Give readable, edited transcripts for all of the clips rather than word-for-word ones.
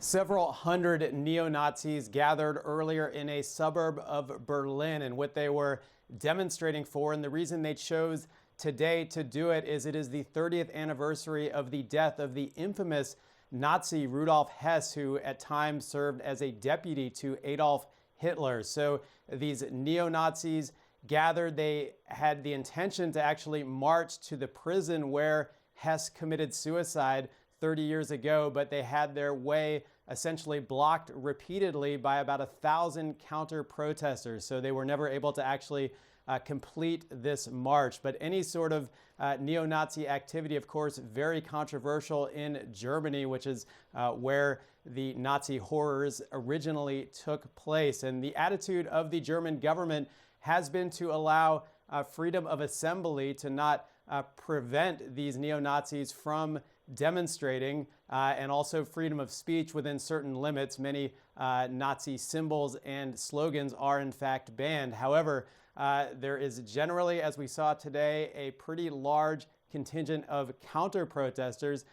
Several hundred neo-Nazis gathered earlier in a suburb of Berlin, and what they were demonstrating for, and the reason they chose today to do it is the 30th anniversary of the death of the infamous Nazi Rudolf Hess, who at times served as a deputy to Adolf Hitler. So these neo-Nazis gathered. They had the intention to actually march to the prison where Hess committed suicide 30 years ago, but they had their way essentially blocked repeatedly by about 1,000 counter-protesters. So they were never able to actually complete this march. But any sort of neo-Nazi activity, of course, very controversial in Germany, which is where the Nazi horrors originally took place. And the attitude of the German government has been to allow freedom of assembly, to not prevent these neo-Nazis from demonstrating, and also freedom of speech within certain limits. Many Nazi symbols and slogans are in fact banned. However, there is generally, as we saw today, a pretty large contingent of counter-protesters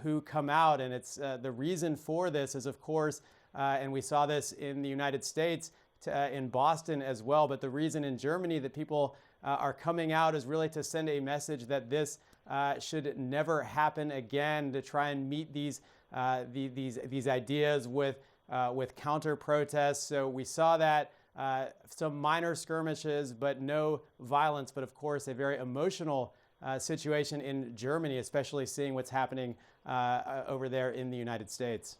who come out, and it's the reason for this is, of course, and we saw this in the United States, in Boston as well, but the reason in Germany that people are coming out is really to send a message that this should never happen again, to try and meet these ideas with counter protests. So we saw that some minor skirmishes, but no violence. But of course, a very emotional situation in Germany, especially seeing what's happening over there in the United States.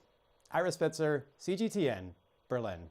Ira Spitzer, CGTN, Berlin.